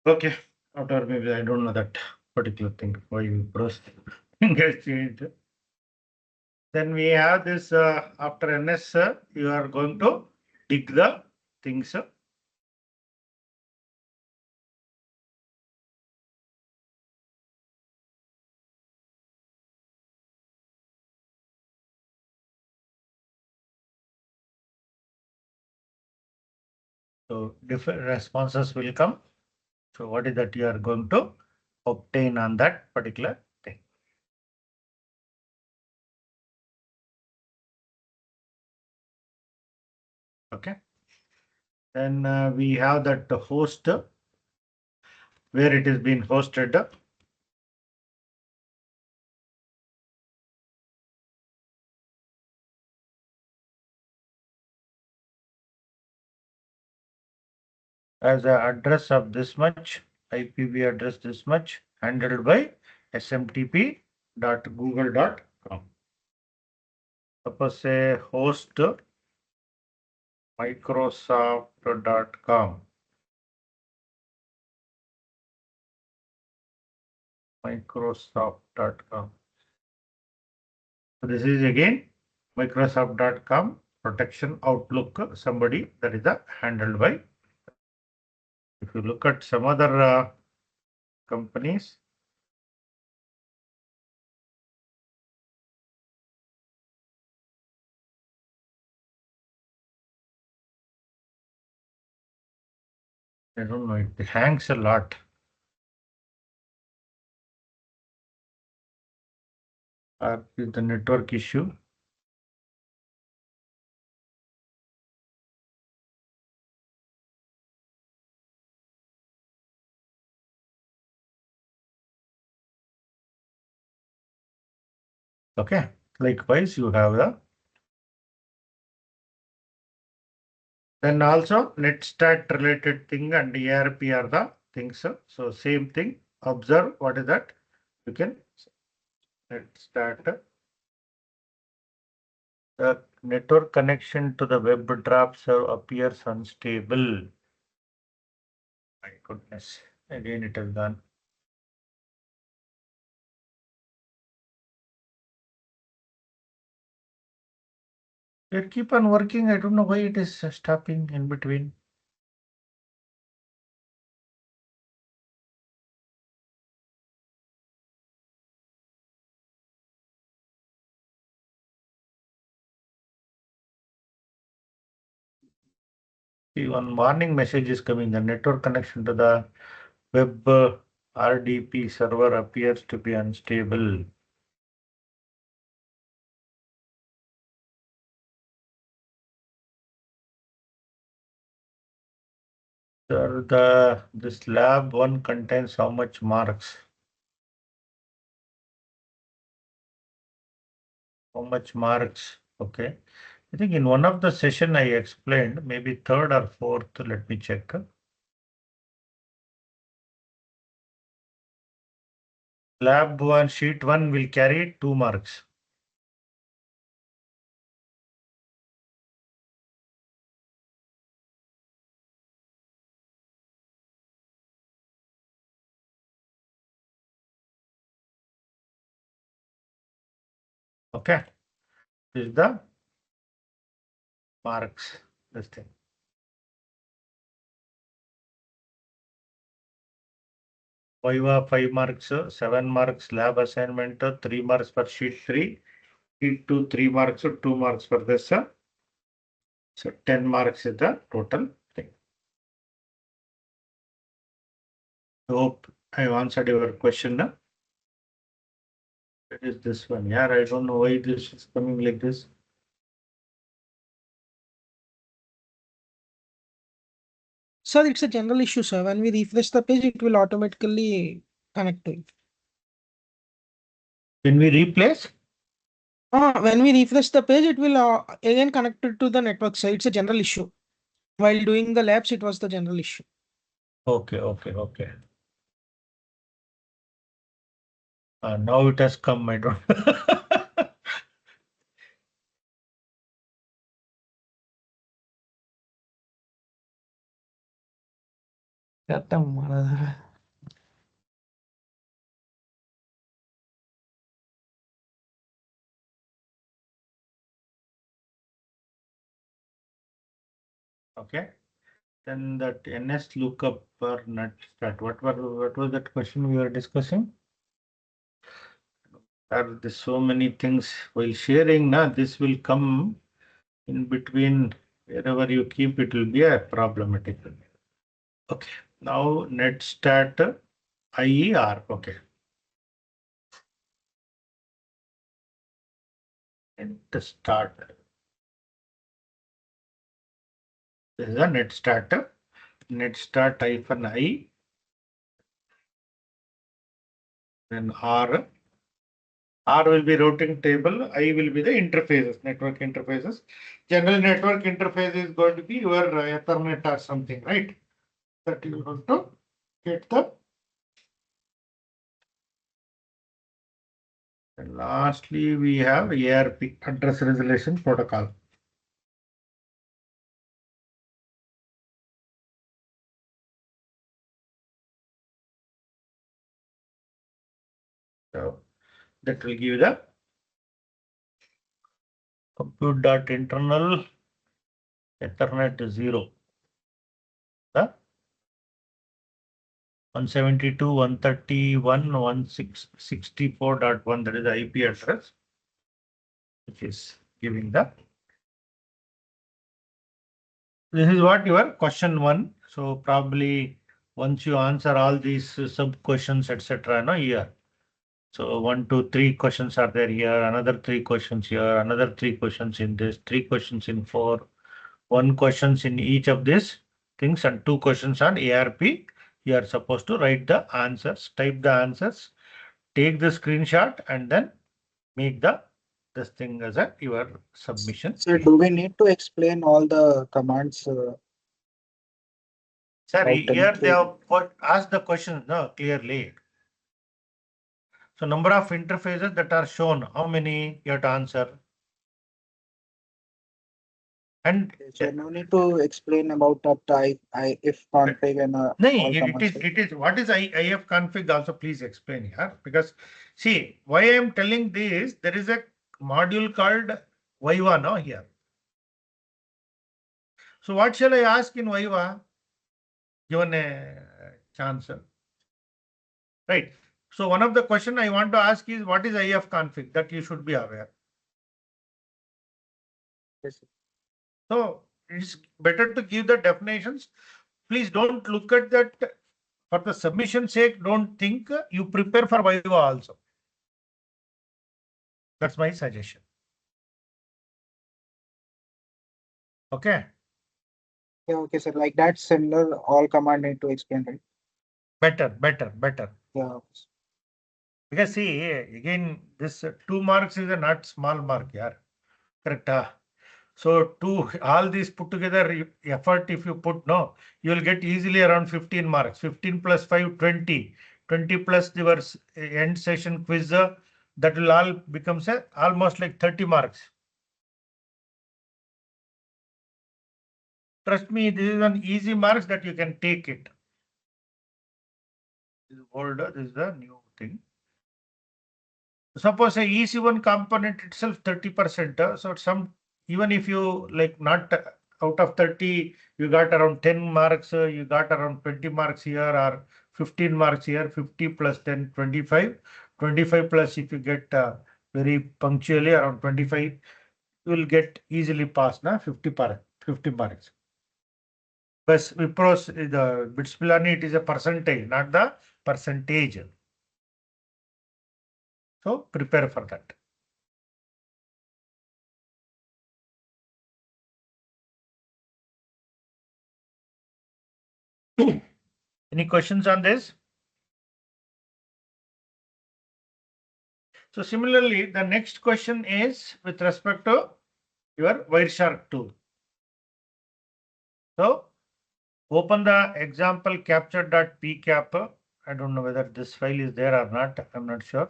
A: Okay. Or maybe I don't know that particular thing. Why you press gets changed. Then we have this after NS, you are going to dig the things. So different responses will come. So what is that you are going to obtain on that particular thing? Okay. Then we have that host where it is being hosted. As a address of this much, IPv address this much, handled by smtp.google.com. Suppose say host microsoft.com. Microsoft.com. So this is again Microsoft.com protection Outlook, somebody that is handled by. If you look at some other companies, I don't know, it hangs a lot. Or is the network issue? Okay. Likewise, you have the. Then also NetStat related thing and ERP are the things. So same thing. Observe what is that. You can NetStat. The network connection to the web drop server appears unstable. My goodness. Again it has gone. It keep on working. I don't know why it is stopping in between. See, one warning message is coming. The network connection to the web RDP server appears to be unstable. Sir, this lab one contains how much marks? How much marks? Okay. I think in one of the session I explained, maybe third or fourth, let me check. Lab one, sheet one will carry 2 marks. Okay. This is the marks, this thing. Viva 5 marks, 7 marks lab assignment, 3 marks for sheet 3, sheet 2, 3 marks, 2 marks for this. So 10 marks is the total thing. Hope I have answered your question now. It is this one. Yeah, I don't know why this is coming like this.
E: Sir, it's a general issue, sir. When we refresh the page, it will automatically connect to it.
A: Can we replace?
E: When we refresh the page, it will again connect it to the network, sir. It's a general issue. While doing the labs, it was the general issue.
A: Okay. Now it has come. I don't. Okay. Then that NS lookup or not start. What was that question we were discussing? Are there so many things while sharing? Now this will come in between. Wherever you keep it will be a problematic. Okay. Now NetStat IER. Okay. NetStat. This is a NetStat. NetStat -I. Then R. R will be routing table. I will be the interfaces, network interfaces. General network interface is going to be your Ethernet or something, right? That you have to get the And lastly, we have ARP, Address Resolution Protocol. So that will give you the compute.internal Ethernet 0. The 172.131.164.1, that is the IP address, which is giving the. This is what your question 1. So probably once you answer all these sub questions, etc. No, here. So 1, 2, 3 questions are there here, another 3 questions here, another 3 questions in this, 3 questions in 4, 1 questions in each of these things, and 2 questions on ARP. You are supposed to write the answers, type the answers, take the screenshot, and then make this thing as your submission.
F: So do we need to explain all the commands?
A: Sir,
F: About
A: here they
F: anything.
A: have asked the questions no, clearly. So number of interfaces that are shown, how many you have to answer? And
F: So no need to explain about that if config and
A: no,
F: all commands.
A: it is what is IF config also please explain here, because see why I am telling this, there is a module called Viva now here. So what shall I ask in Viva? Given a chance. Right. So one of the question I want to ask is what is IF config, that you should be aware.
F: Yes, sir.
A: So it's better to give the definitions. Please don't look at that for the submission sake. Don't think you prepare for Viva also. That's my suggestion. Okay.
F: Yeah, okay, sir. Like that similar all command need to explain, right?
A: Better.
F: Yeah.
A: Because see, again, this 2 marks is a not small mark, yeah. Correct. So all these put together effort, if you put no, you will get easily around 15 marks. 15 plus 5, 20. 20 plus your end session quiz, that will all becomes almost like 30 marks. Trust me, this is an easy marks that you can take it. This is old, this is the new thing. Suppose a EC1 component itself 30%. So some, even if you like not out of 30, you got around 10 marks, you got around 20 marks here or 15 marks here, 50 plus 10, 25. 25 plus if you get very punctually around 25, you will get easily passed, na 50 marks. But Wipros, the bits Pilani, it is a percentage, not the percentage. So prepare for that. Any questions on this? So similarly, the next question is with respect to your Wireshark tool. So open the example capture.pcap. I don't know whether this file is there or not. I'm not sure.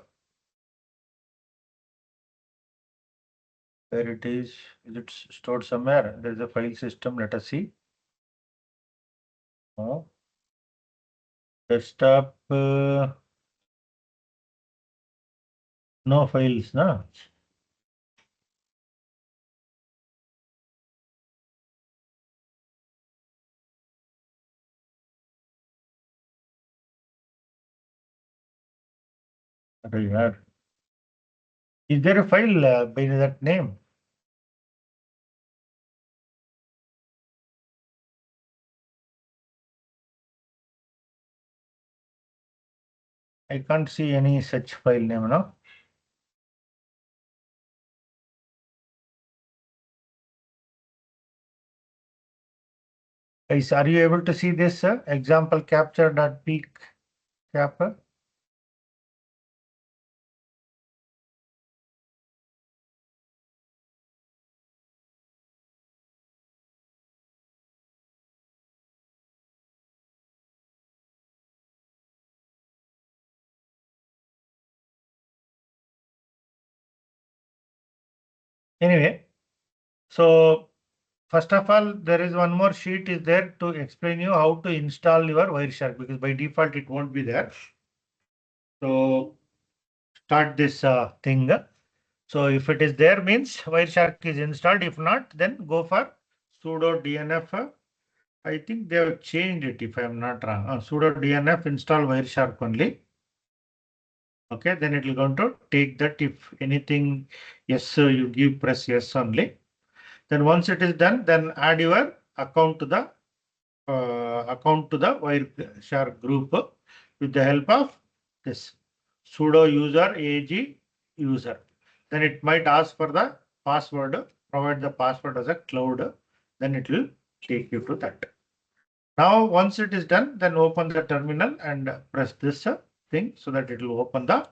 A: Where it is it stored somewhere? There is a file system. Let us see. Oh. Desktop. No files, no. Is there a file by that name? I can't see any such file name, no? Guys, are you able to see this example capture.pcap? Anyway, so first of all, there is one more sheet is there to explain you how to install your Wireshark, because by default it won't be there. So start this thing. So if it is there means Wireshark is installed. If not, then go for sudo DNF. I think they have changed it if I am not wrong. Sudo DNF install Wireshark only. Okay, then it will going to take that. If anything, yes, so you give press yes only. Then once it is done, then add your account to the Wireshark group with the help of this sudo user ag user. Then it might ask for the password. Provide the password as a cloud. Then it will take you to that. Now, once it is done, then open the terminal and press this thing so that it will open the.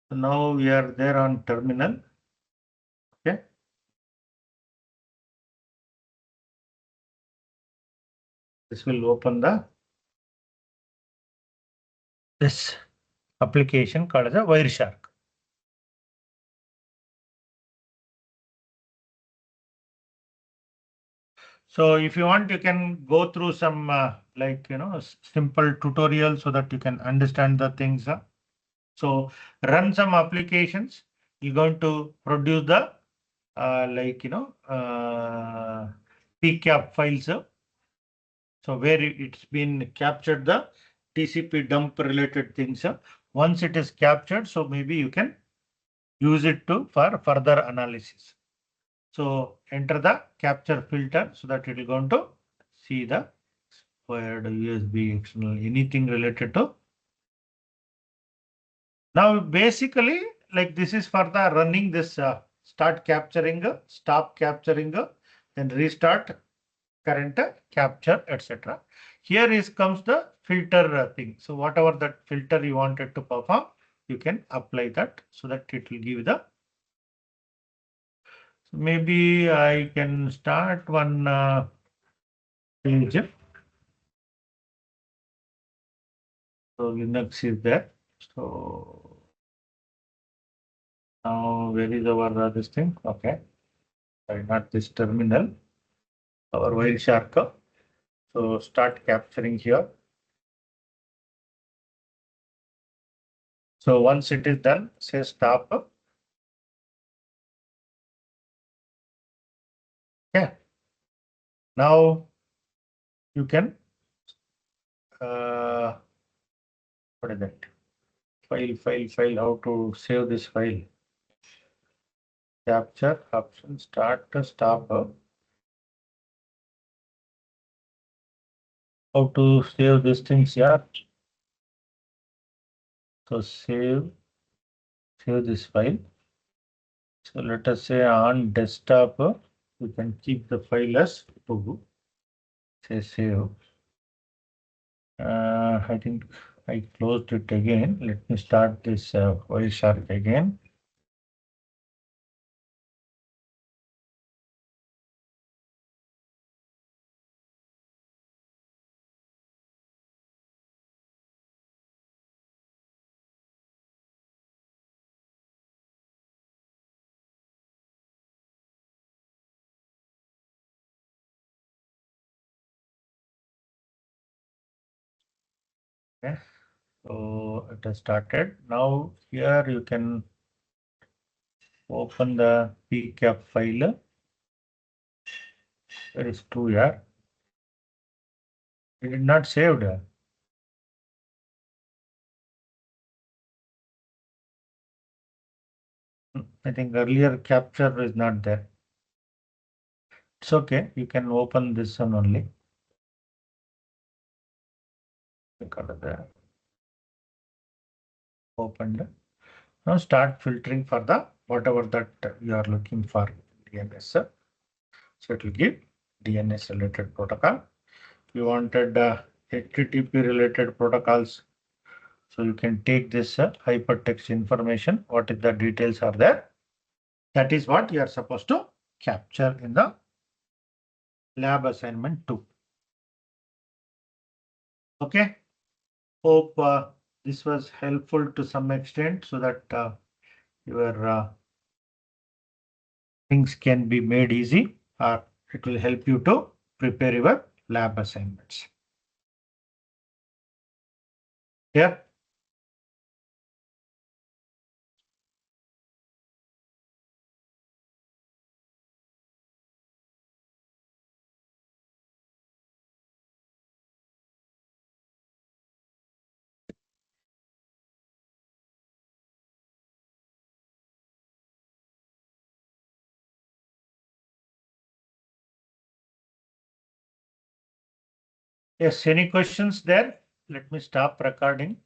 A: So now we are there on terminal. Okay. This will open this application called as a Wireshark. So if you want, you can go through some simple tutorial so that you can understand the things. So run some applications. You're going to produce the PCAP files. So where it's been captured the TCP dump related things. Once it is captured, so maybe you can use it for further analysis. So enter the capture filter so that it is going to see the wired USB external, anything related to. Now basically like this is for the running this start capturing, stop capturing, then restart, current capture, etc. Here is comes the filter thing. So whatever that filter you wanted to perform, you can apply that so that it will give the. So maybe I can start one page. So Linux is there. So now where is our this thing? Okay, sorry, not this terminal. Our Wireshark. So start capturing here. So once it is done, say stop. Yeah. Now you can what is that? File. How to save this file? Capture option, start, stop. How to save these things here? So save this file. So let us say on desktop, you can keep the file as to say save. I think I closed it again. Let me start this Wireshark again. Okay. So it has started. Now here you can open the PCAP file. There is two here. It did not saved. I think earlier capture is not there. It's okay. You can open this one only. There. Opened. Now start filtering for the whatever that you are looking for DNS. So it will give DNS related protocol. You wanted HTTP related protocols. So you can take this hypertext information. What is the details are there? That is what you are supposed to capture in the lab assignment 2. Okay. Hope this was helpful to some extent so that your things can be made easy, or it will help you to prepare your lab assignments. Yeah. Yes, any questions there? Let me stop recording.